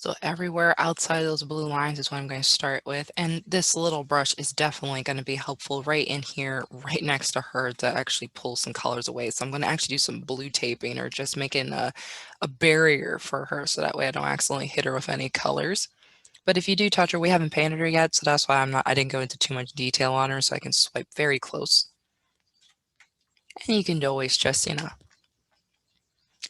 So everywhere outside those blue lines is what I'm going to start with. And this little brush is definitely going to be helpful right in here, right next to her to actually pull some colors away. So I'm going to actually do some blue taping or just making a barrier for her so that way I don't accidentally hit her with any colors. But if you do touch her, we haven't painted her yet, so that's why I didn't go into too much detail on her, so I can swipe very close. And you can always just,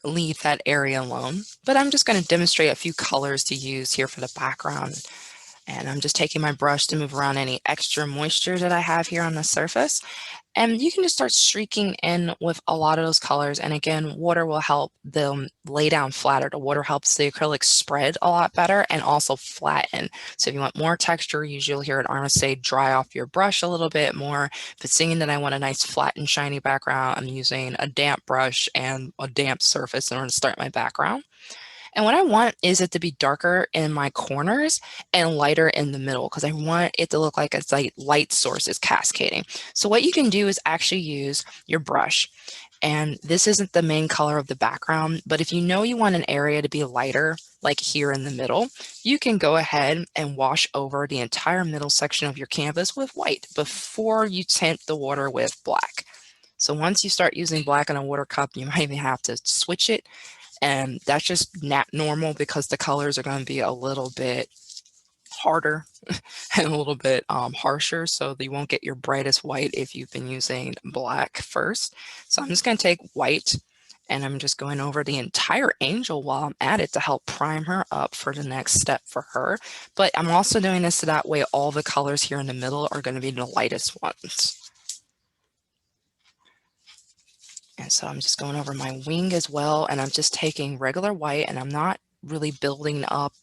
leave that area alone. But I'm just going to demonstrate a few colors to use here for the background. And I'm just taking my brush to move around any extra moisture that I have here on the surface. And you can just start streaking in with a lot of those colors. And again, water will help them lay down flatter. The water helps the acrylic spread a lot better and also flatten. So if you want more texture, usually you'll hear an artist say dry off your brush a little bit more. If it's saying that I want a nice flat and shiny background, I'm using a damp brush and a damp surface in order to start my background. And what I want is it to be darker in my corners and lighter in the middle because I want it to look like it's like light source is cascading. So what you can do is actually use your brush. And this isn't the main color of the background, but if you know you want an area to be lighter, like here in the middle, you can go ahead and wash over the entire middle section of your canvas with white before you tint the water with black. So once you start using black in a water cup, you might even have to switch it, and that's just not normal because the colors are going to be a little bit harder and a little bit harsher, so you won't get your brightest white if you've been using black first. So I'm just going to take white and I'm just going over the entire angel while I'm at it to help prime her up for the next step for her. But I'm also doing this so that way all the colors here in the middle are going to be the lightest ones. And so I'm just going over my wing as well, and I'm just taking regular white, and I'm not really building up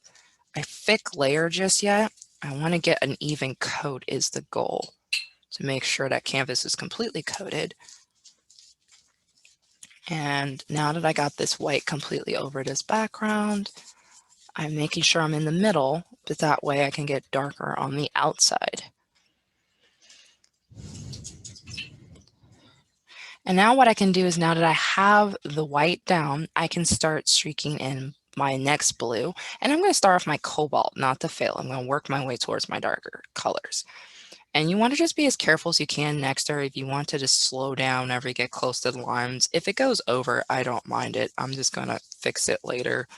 a thick layer just yet. I want to get an even coat is the goal, to make sure that canvas is completely coated. And now that I got this white completely over this background, I'm making sure I'm in the middle, but that way I can get darker on the outside. And now what I can do is, now that I have the white down, I can start streaking in my next blue. And I'm going to start off my cobalt, not to fail. I'm going to work my way towards my darker colors. And you want to just be as careful as you can next to her. If you want to just slow down whenever you get close to the lines. If it goes over, I don't mind it. I'm just going to fix it later.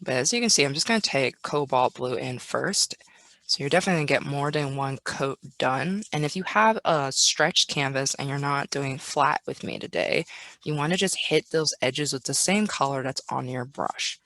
But as you can see, I'm just going to take cobalt blue in first. So you're definitely going to get more than one coat done. And if you have a stretched canvas and you're not doing flat with me today, you want to just hit those edges with the same color that's on your brush.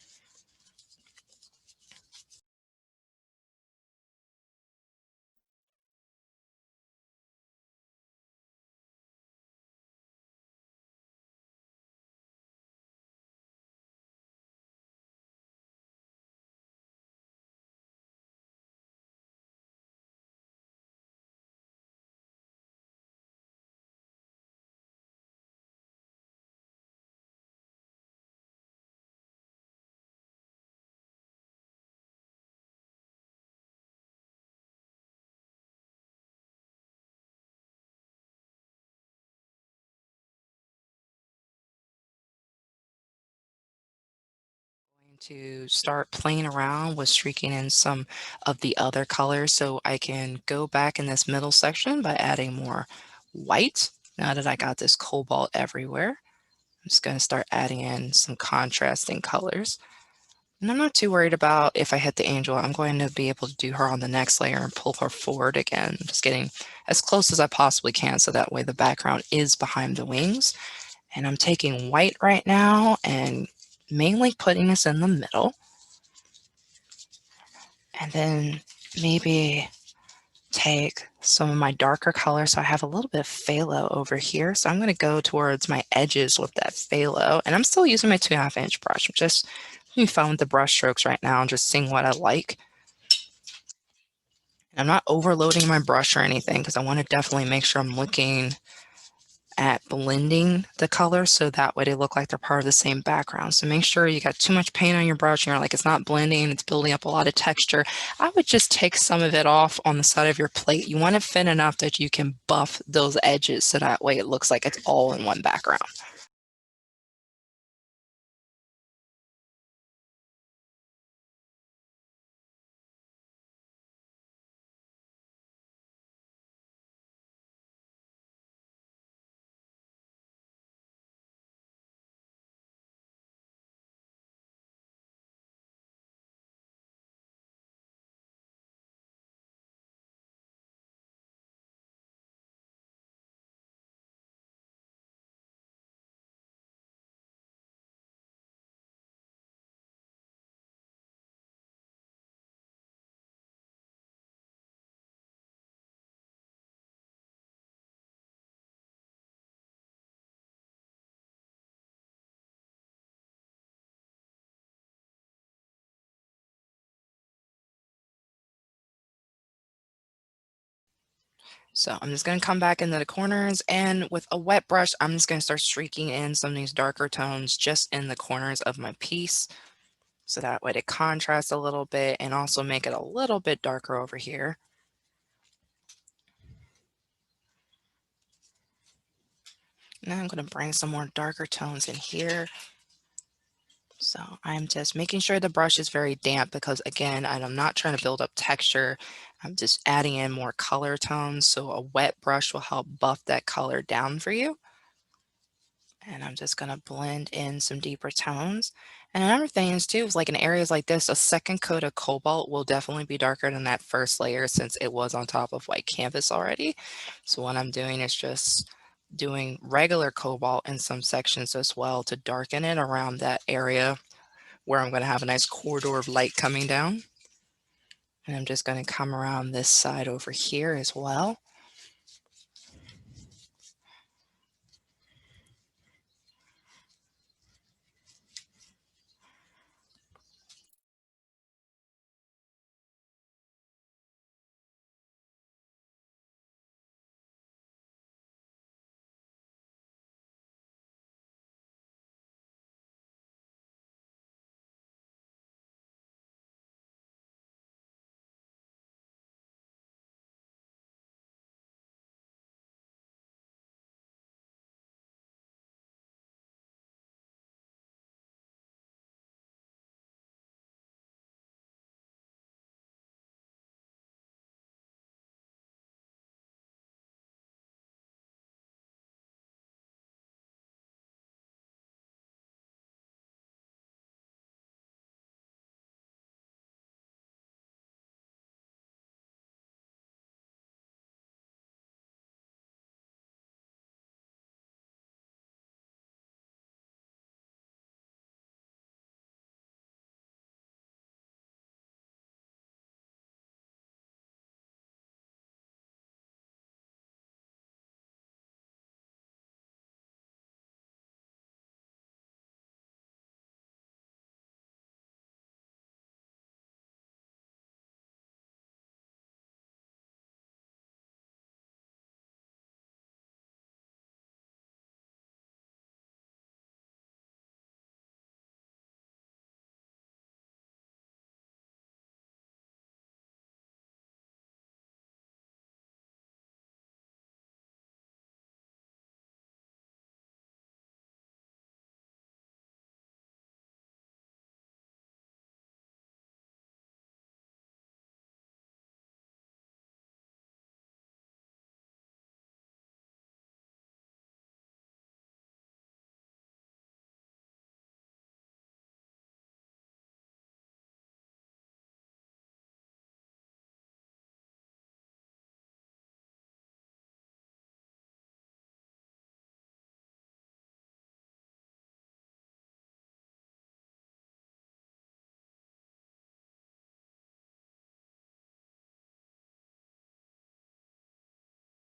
To start playing around with streaking in some of the other colors, so I can go back in this middle section by adding more white. Now that I got this cobalt everywhere, I'm just going to start adding in some contrasting colors. And I'm not too worried about if I hit the angel. I'm going to be able to do her on the next layer and pull her forward again, just getting as close as I possibly can so that way the background is behind the wings. And I'm taking white right now and mainly putting this in the middle. And then maybe take some of my darker color. So I have a little bit of phthalo over here. So I'm going to go towards my edges with that phthalo. And I'm still using my 2.5-inch brush. I'm just having fun with the brush strokes right now and just seeing what I like. And I'm not overloading my brush or anything because I want to definitely make sure I'm looking at blending the colors so that way they look like they're part of the same background. So make sure you got too much paint on your brush and you're like, it's not blending, it's building up a lot of texture. I would just take some of it off on the side of your plate. You want it thin enough that you can buff those edges so that way it looks like it's all in one background. So I'm just going to come back into the corners, and with a wet brush, I'm just going to start streaking in some of these darker tones just in the corners of my piece. So that way it contrasts a little bit and also make it a little bit darker over here. Now I'm going to bring some more darker tones in here. So I'm just making sure the brush is very damp because again, I'm not trying to build up texture. I'm just adding in more color tones. So a wet brush will help buff that color down for you. And I'm just going to blend in some deeper tones. And another thing is too, is like in areas like this, a second coat of cobalt will definitely be darker than that first layer since it was on top of white canvas already. So what I'm doing is just doing regular cobalt in some sections as well to darken it around that area where I'm going to have a nice corridor of light coming down. And I'm just going to come around this side over here as well.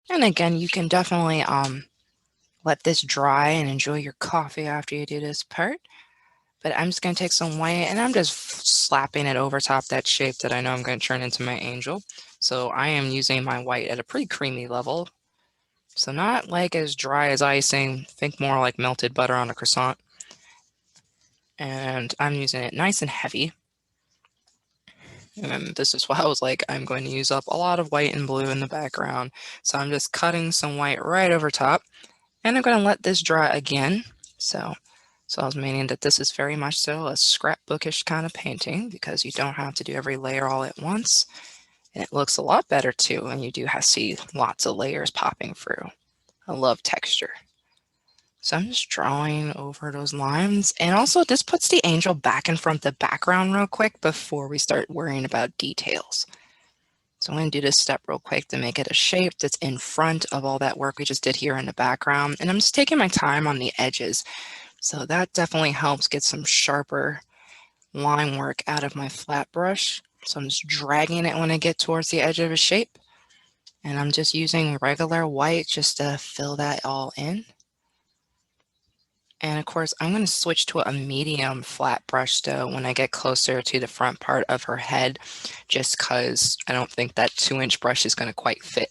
And again, you can definitely let this dry and enjoy your coffee after you do this part. But I'm just going to take some white and I'm just slapping it over top that shape that I know I'm going to turn into my angel. So I am using my white at a pretty creamy level. So not like as dry as icing, think more like melted butter on a croissant. And I'm using it nice and heavy. And this is why I was like, I'm going to use up a lot of white and blue in the background. So I'm just cutting some white right over top. And I'm going to let this dry again. So I was meaning that this is very much so a scrapbookish kind of painting because you don't have to do every layer all at once. And it looks a lot better too when you do see lots of layers popping through. I love texture. So I'm just drawing over those lines. And also this puts the angel back in front of the background real quick before we start worrying about details. So I'm going to do this step real quick to make it a shape that's in front of all that work we just did here in the background. And I'm just taking my time on the edges. So that definitely helps get some sharper line work out of my flat brush. So I'm just dragging it when I get towards the edge of a shape. And I'm just using regular white just to fill that all in. And of course, I'm going to switch to a medium flat brush though when I get closer to the front part of her head, just because I don't think that 2-inch brush is going to quite fit.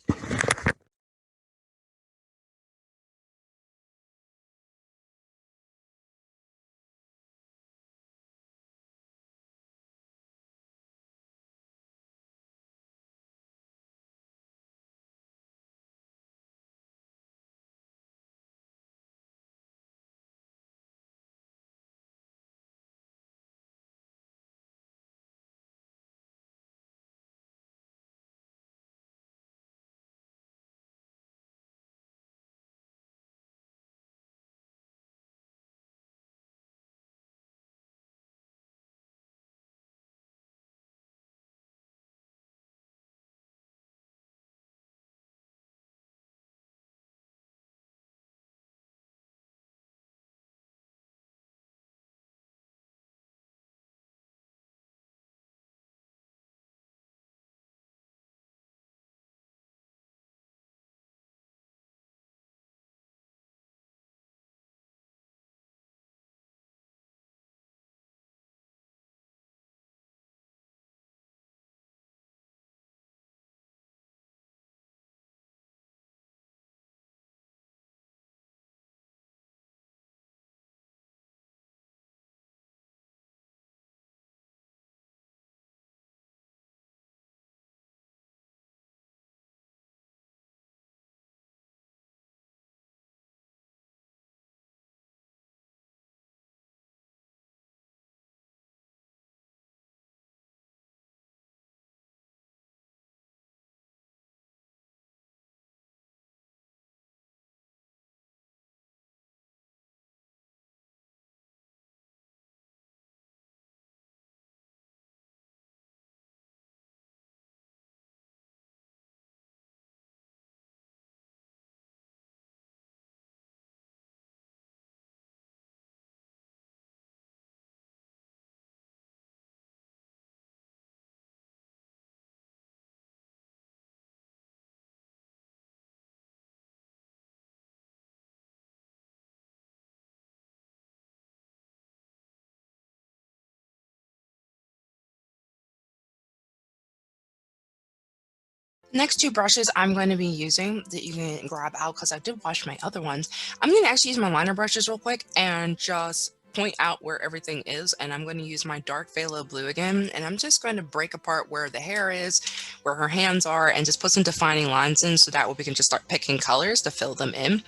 Next two brushes I'm going to be using that you can grab out because I did wash my other ones. I'm going to actually use my liner brushes real quick and just point out where everything is. And I'm going to use my dark phthalo blue again. And I'm just going to break apart where the hair is, where her hands are, and just put some defining lines in so that way we can just start picking colors to fill them in.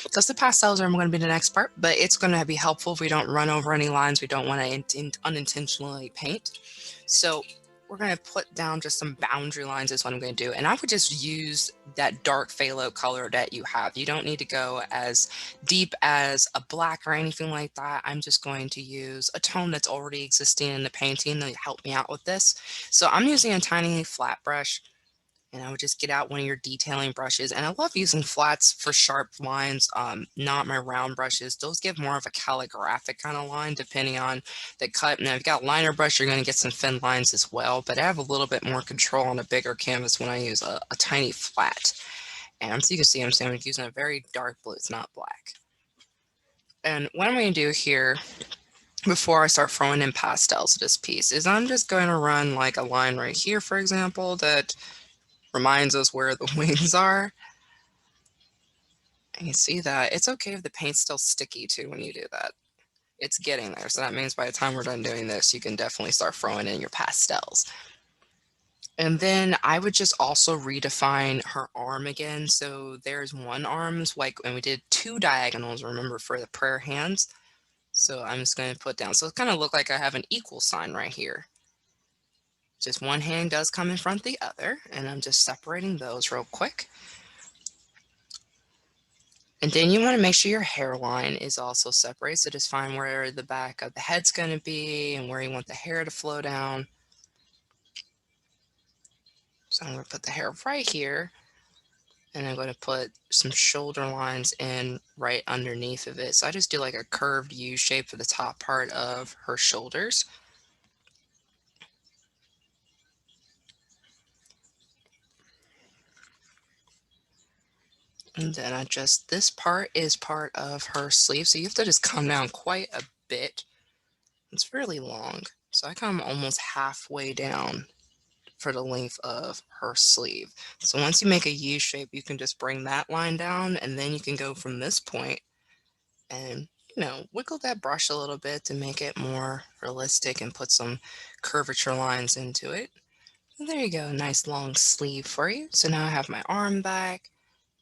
Because the pastels are going to be the next part, but it's going to be helpful if we don't run over any lines we don't want to unintentionally paint. So we're going to put down just some boundary lines is what I'm going to do. And I would just use that dark phthalo color that you have. You don't need to go as deep as a black or anything like that. I'm just going to use a tone that's already existing in the painting to help me out with this. So I'm using a tiny flat brush. And I would just get out one of your detailing brushes. And I love using flats for sharp lines, not my round brushes. Those give more of a calligraphic kind of line depending on the cut. Now, if you've got liner brush, you're going to get some thin lines as well. But I have a little bit more control on a bigger canvas when I use a tiny flat. And so you can see I'm using a very dark blue. It's not black. And what I'm going to do here before I start throwing in pastels to this piece is I'm just going to run like a line right here, for example, that reminds us where the wings are. And you see that. It's okay if the paint's still sticky too when you do that. It's getting there. So that means by the time we're done doing this, you can definitely start throwing in your pastels. And then I would just also redefine her arm again. So there's one arm's like, and we did two diagonals, remember, for the prayer hands. So I'm just going to put down. So it kind of look like I have an equal sign right here. Just one hand does come in front of the other, and I'm just separating those real quick. And then you want to make sure your hairline is also separated. So just find where the back of the head's going to be and where you want the hair to flow down. So I'm going to put the hair right here. And I'm going to put some shoulder lines in right underneath of it. So I just do like a curved U shape for the top part of her shoulders. And then this part is part of her sleeve. So you have to just come down quite a bit. It's really long. So I come almost halfway down for the length of her sleeve. So once you make a U shape, you can just bring that line down and then you can go from this point and, wiggle that brush a little bit to make it more realistic and put some curvature lines into it. And there you go, nice long sleeve for you. So now I have my arm back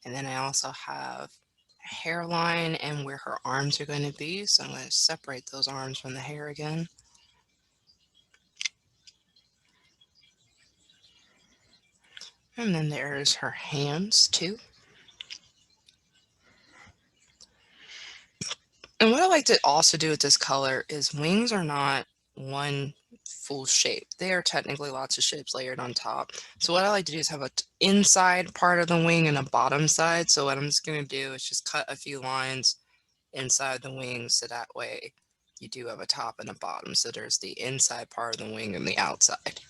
and then I also have a hairline and where her arms are going to be. So I'm going to separate those arms from the hair again. And then there's her hands too. And what I like to also do with this color is wings are not one full shape. They are technically lots of shapes layered on top. So what I like to do is have a inside part of the wing and a bottom side. So what I'm just going to do is just cut a few lines inside the wing so that way you do have a top and a bottom. So there's the inside part of the wing and the outside.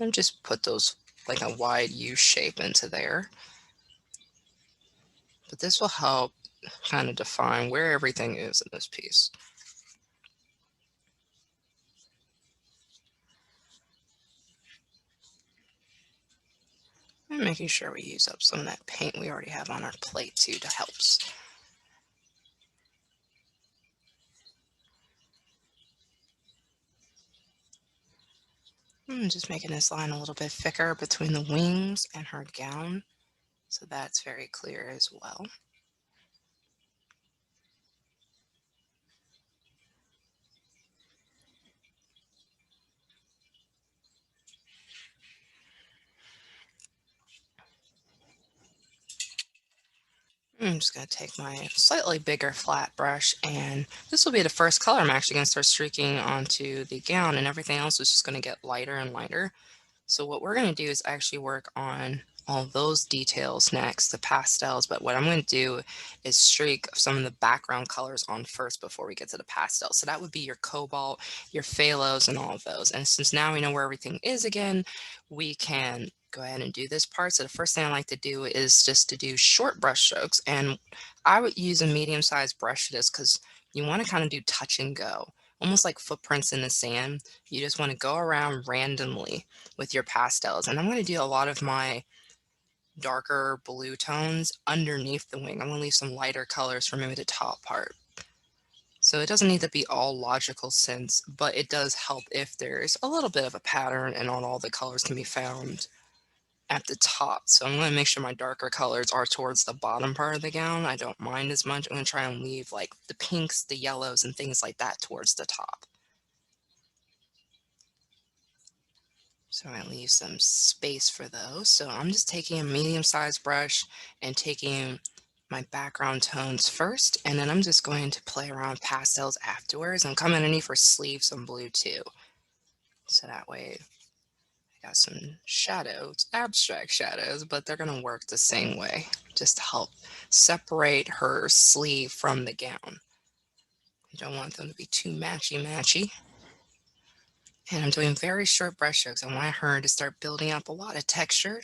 And just put those like a wide U shape into there. But this will help kind of define where everything is in this piece. And making sure we use up some of that paint we already have on our plate too to helps. And just making this line a little bit thicker between the wings and her gown. So that's very clear as well. I'm just going to take my slightly bigger flat brush and this will be the first color I'm actually going to start streaking onto the gown and everything else is just going to get lighter and lighter. So what we're going to do is actually work on all those details next, the pastels, but what I'm going to do is streak some of the background colors on first before we get to the pastels. So that would be your cobalt, your phalos, and all of those. And since now we know where everything is again, we can go ahead and do this part. So the first thing I like to do is just to do short brush strokes. And I would use a medium-sized brush for this because you want to kind of do touch and go. almost like footprints in the sand. You just want to go around randomly with your pastels. And I'm going to do a lot of my darker blue tones underneath the wing. I'm going to leave some lighter colors for maybe the top part. So it doesn't need to be all logical sense, but it does help if there's a little bit of a pattern and not all the colors can be found at the top. So I'm going to make sure my darker colors are towards the bottom part of the gown. I don't mind as much. I'm going to try and leave like the pinks, the yellows, and things like that towards the top. So I leave some space for those. So I'm just taking a medium-sized brush and taking my background tones first, and then I'm just going to play around with pastels afterwards and come underneath for sleeves some blue too. So that way I got some shadows, abstract shadows, but they're gonna work the same way, just to help separate her sleeve from the gown. You don't want them to be too matchy-matchy. And I'm doing very short brush strokes. I want her to start building up a lot of texture.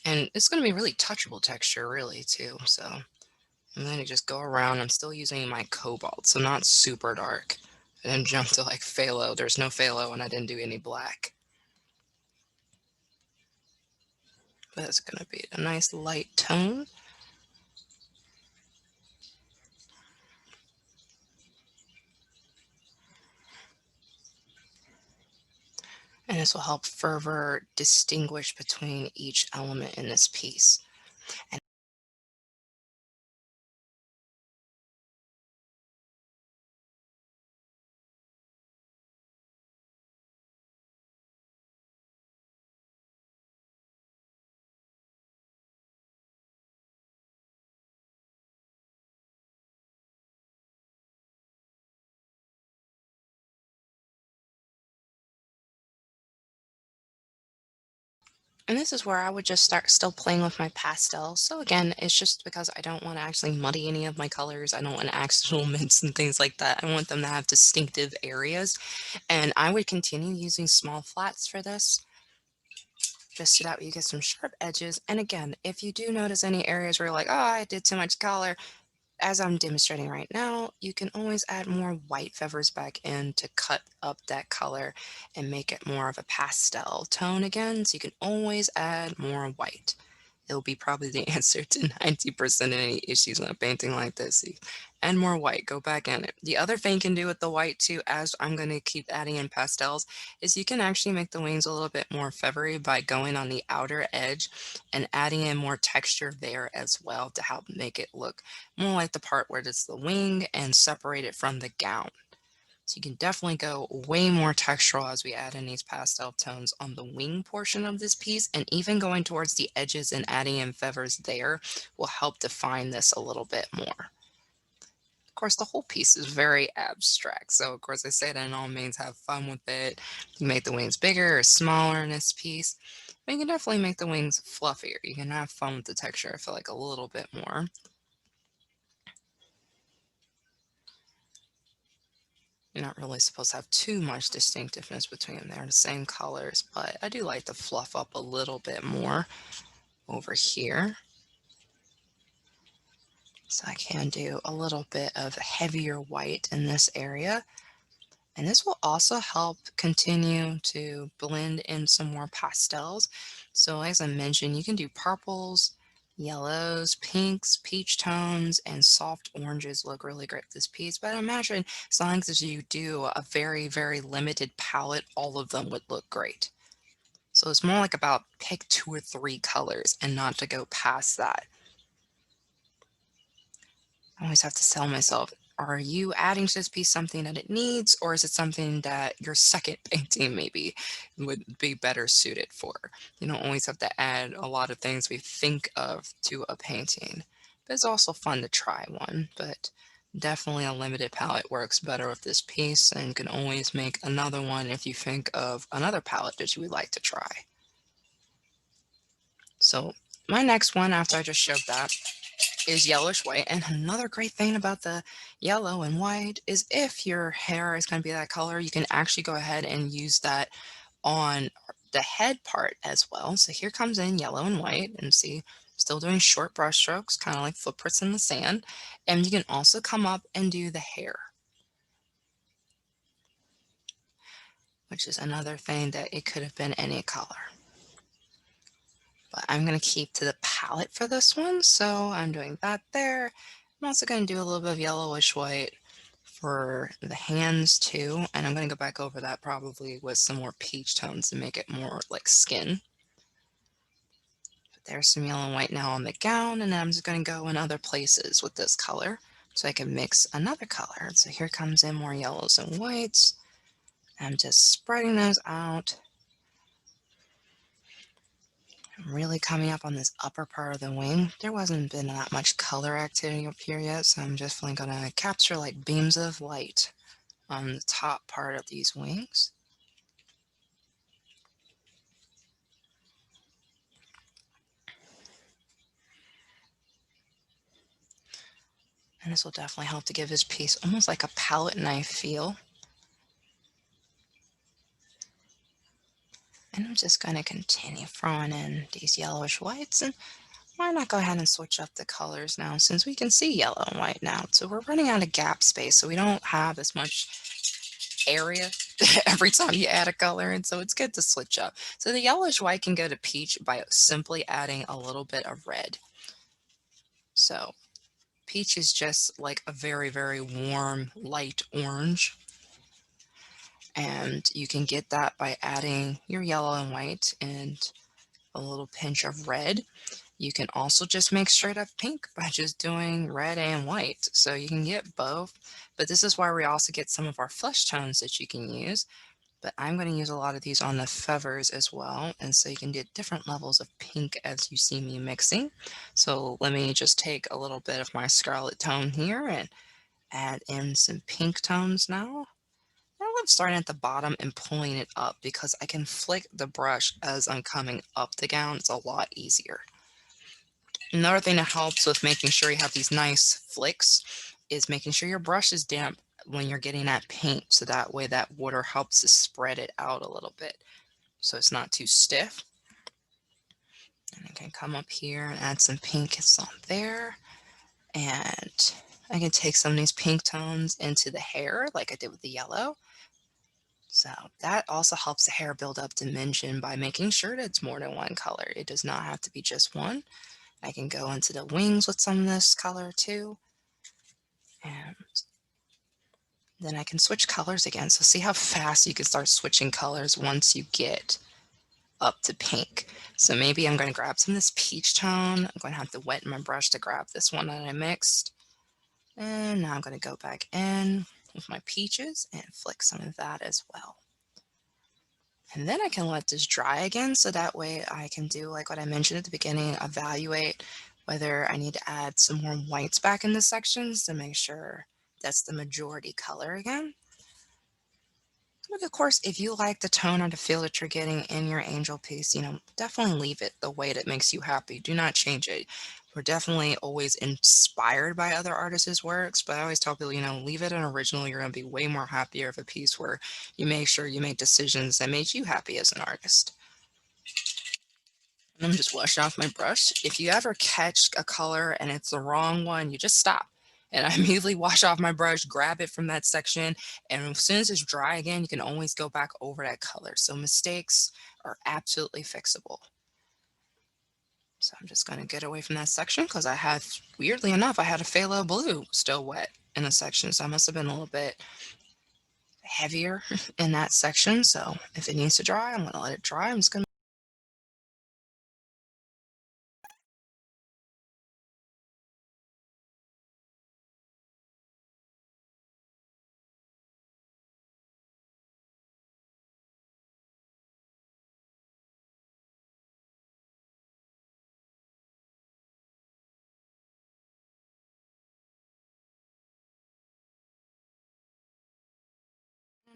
And it's going to be really touchable texture, really, too. So I'm going to just go around. I'm still using my cobalt, so not super dark. I didn't jump to like phthalo. There's no phthalo, and I didn't do any black. But it's going to be a nice light tone. And this will help further distinguish between each element in this piece. And And this is where I would just start still playing with my pastels. So again, it's just because I don't want to actually muddy any of my colors. I don't want actual mints and things like that. I want them to have distinctive areas. And I would continue using small flats for this, just so that you get some sharp edges. And again, if you do notice any areas where you're like, oh, I did too much color, as I'm demonstrating right now, you can always add more white feathers back in to cut up that color and make it more of a pastel tone again. So you can always add more white. It'll be probably the answer to 90% of any issues when painting like this. And more white, go back in it. The other thing you can do with the white too, as I'm going to keep adding in pastels, is you can actually make the wings a little bit more feathery by going on the outer edge and adding in more texture there as well to help make it look more like the part where it's the wing and separate it from the gown. So you can definitely go way more textural as we add in these pastel tones on the wing portion of this piece, and even going towards the edges and adding in feathers there will help define this a little bit more. Of course, the whole piece is very abstract, so of course I say that in all means have fun with it. You make the wings bigger or smaller in this piece, but you can definitely make the wings fluffier. You can have fun with the texture, I feel like, a little bit more. You're not really supposed to have too much distinctiveness between them. They're the same colors, but I do like to fluff up a little bit more over here. So I can do a little bit of heavier white in this area. And this will also help continue to blend in some more pastels. So as I mentioned, you can do purples, yellows, pinks, peach tones, and soft oranges look really great with this piece. But imagine as long as you do a very, very limited palette, all of them would look great. So it's more like about pick 2 or 3 colors and not to go past that. I always have to tell myself, are you adding to this piece something that it needs, or is it something that your second painting maybe would be better suited for? You don't always have to add a lot of things we think of to a painting. But it's also fun to try one, but definitely a limited palette works better with this piece, and you can always make another one if you think of another palette that you would like to try. So my next one after I just showed that is yellowish white. And another great thing about the yellow and white is if your hair is going to be that color, you can actually go ahead and use that on the head part as well. So here comes in yellow and white, and see, still doing short brush strokes, kind of like footprints in the sand. And you can also come up and do the hair. which is another thing that it could have been any color. But I'm going to keep to the palette for this one, so I'm doing that there. I'm also going to do a little bit of yellowish white for the hands too, and I'm going to go back over that probably with some more peach tones to make it more like skin. But there's some yellow and white now on the gown, and then I'm just going to go in other places with this color so I can mix another color. So here comes in more yellows and whites. I'm just spreading those out. I'm really coming up on this upper part of the wing. There wasn't been that much color activity up here yet, so I'm definitely going to capture like beams of light on the top part of these wings. And this will definitely help to give this piece almost like a palette knife feel. And I'm just going to continue throwing in these yellowish whites, and why not go ahead and switch up the colors now since we can see yellow and white now. So we're running out of gap space, so we don't have as much area every time you add a color, and so it's good to switch up. So the yellowish white can go to peach by simply adding a little bit of red. So peach is just like a very, very warm, light orange. And you can get that by adding your yellow and white and a little pinch of red. You can also just make straight up pink by just doing red and white. So you can get both, but this is why we also get some of our flesh tones that you can use. But I'm going to use a lot of these on the feathers as well. And so you can get different levels of pink as you see me mixing. So let me just take a little bit of my scarlet tone here and add in some pink tones now. I love starting at the bottom and pulling it up because I can flick the brush as I'm coming up the gown. It's a lot easier. Another thing that helps with making sure you have these nice flicks is making sure your brush is damp when you're getting that paint, so that way that water helps to spread it out a little bit so it's not too stiff. And I can come up here and add some pink on there, and I can take some of these pink tones into the hair like I did with the yellow. So that also helps the hair build up dimension by making sure that it's more than one color. It does not have to be just one. I can go into the wings with some of this color too. And then I can switch colors again. So see how fast you can start switching colors once you get up to pink. So maybe I'm going to grab some of this peach tone. I'm going to have to wet my brush to grab this one that I mixed. And now I'm going to go back in with my peaches and flick some of that as well. And then I can let this dry again, so that way I can do like what I mentioned at the beginning, evaluate whether I need to add some more whites back in the sections to make sure that's the majority color again. But of course, if you like the tone or the feel that you're getting in your angel piece, definitely leave it the way that makes you happy. Do not change it. We're definitely always inspired by other artists' works, but I always tell people, leave it an original. You're going to be way more happier of a piece where you make sure you make decisions that made you happy as an artist. And I'm just washing off my brush. If you ever catch a color and it's the wrong one, you just stop. And I immediately wash off my brush, grab it from that section, and as soon as it's dry again, you can always go back over that color. So mistakes are absolutely fixable. So I'm just going to get away from that section because weirdly enough, I had a phthalo blue still wet in the section. So I must have been a little bit heavier in that section. So if it needs to dry, I'm going to let it dry. I'm just going to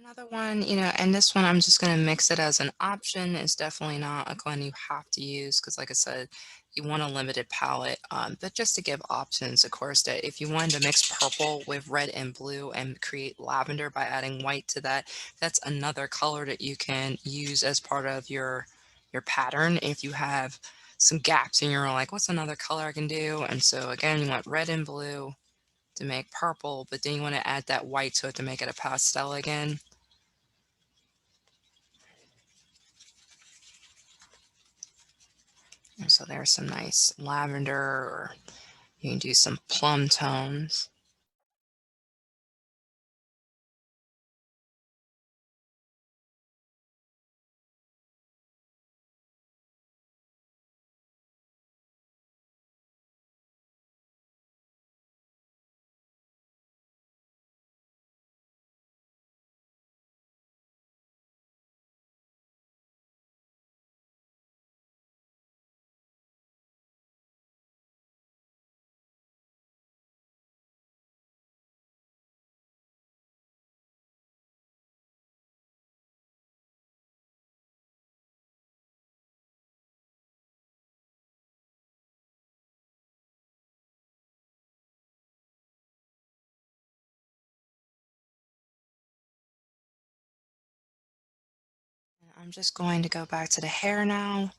another one, and this one I'm just going to mix it as an option. It's definitely not a one you have to use because, like I said, you want a limited palette. But just to give options, of course, that if you wanted to mix purple with red and blue and create lavender by adding white to that, that's another color that you can use as part of your pattern. If you have some gaps and you're like, what's another color I can do? And so again, you want red and blue to make purple, but then you want to add that white to it to make it a pastel again. And so there's some nice lavender, or you can do some plum tones. I'm just going to go back to the hair now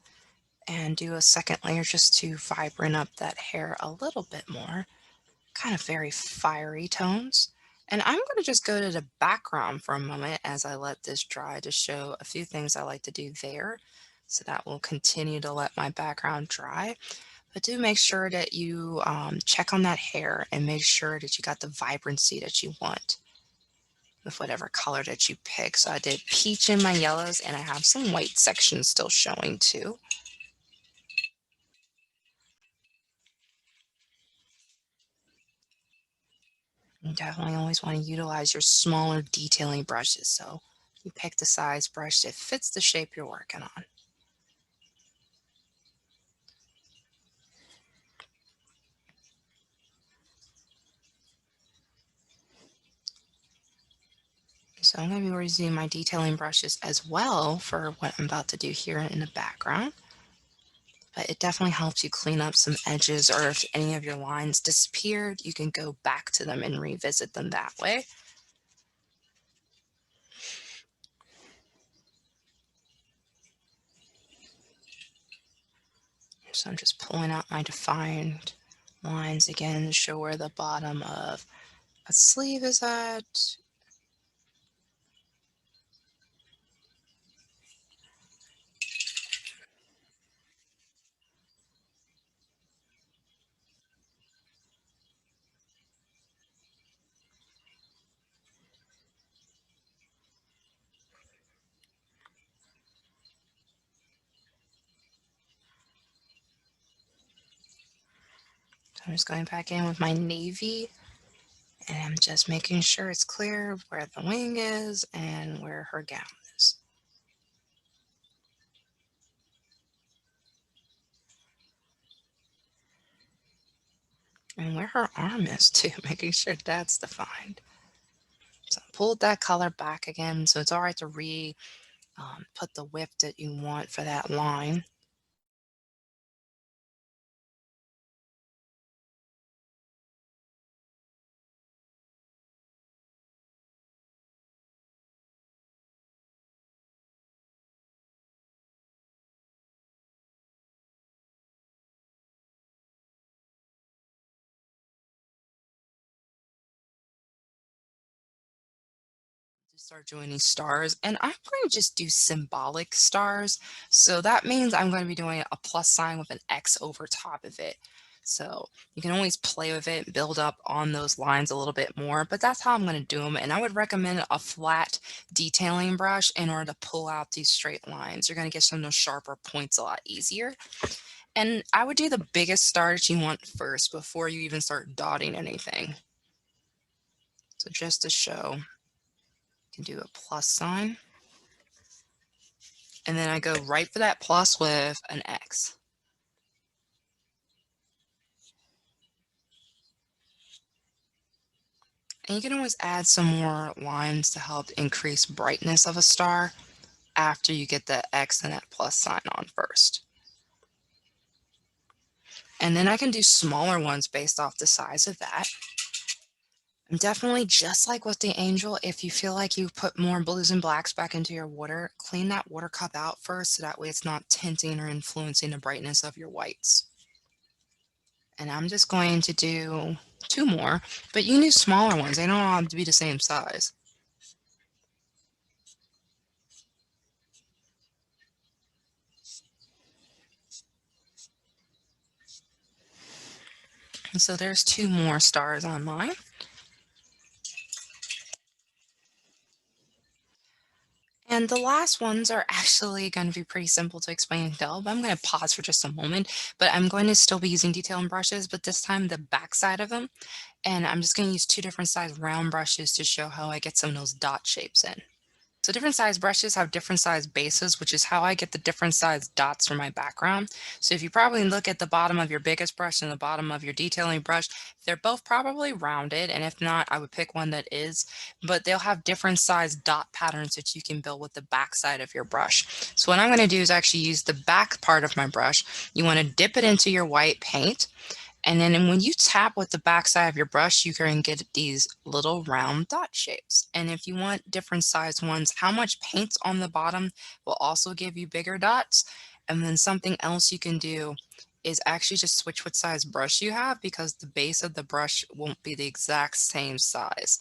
and do a second layer just to vibrant up that hair a little bit more. Kind of very fiery tones. And I'm going to just go to the background for a moment as I let this dry to show a few things I like to do there. So that will continue to let my background dry. But do make sure that you check on that hair and make sure that you got the vibrancy that you want with whatever color that you pick. So I did peach in my yellows, and I have some white sections still showing too. You definitely always want to utilize your smaller detailing brushes. So you pick the size brush that fits the shape you're working on. So I'm going to be using my detailing brushes as well for what I'm about to do here in the background. But it definitely helps you clean up some edges, or if any of your lines disappeared, you can go back to them and revisit them that way. So I'm just pulling out my defined lines again to show where the bottom of a sleeve is at. So I'm just going back in with my navy, and I'm just making sure it's clear where the wing is and where her gown is. And where her arm is too, making sure that's defined. So pull that color back again, so it's all right to put the width that you want for that line. To start doing these stars, and I'm going to just do symbolic stars. So that means I'm going to be doing a plus sign with an X over top of it. So you can always play with it, build up on those lines a little bit more, but that's how I'm going to do them. And I would recommend a flat detailing brush in order to pull out these straight lines. You're going to get some of those sharper points a lot easier. And I would do the biggest stars you want first before you even start dotting anything. So just to show, you can do a plus sign. And then I go right for that plus with an X. And you can always add some more lines to help increase brightness of a star after you get that X and that plus sign on first. And then I can do smaller ones based off the size of that. And definitely, just like with the angel, if you feel like you put more blues and blacks back into your water, clean that water cup out first so that way it's not tinting or influencing the brightness of your whites. And I'm just going to do two more, but you can do smaller ones. They don't all have to be the same size. So there's two more stars on mine. And the last ones are actually going to be pretty simple to explain and tell, but I'm going to pause for just a moment. But I'm going to still be using detailing brushes, but this time the back side of them. And I'm just going to use two different size round brushes to show how I get some of those dot shapes in. So different size brushes have different size bases, which is how I get the different size dots for my background. So if you probably look at the bottom of your biggest brush and the bottom of your detailing brush, they're both probably rounded. And if not, I would pick one that is, but they'll have different size dot patterns that you can build with the back side of your brush. So what I'm going to do is actually use the back part of my brush. You want to dip it into your white paint. And then when you tap with the backside of your brush, you can get these little round dot shapes. And if you want different size ones, how much paint's on the bottom will also give you bigger dots. And then something else you can do is actually just switch what size brush you have because the base of the brush won't be the exact same size.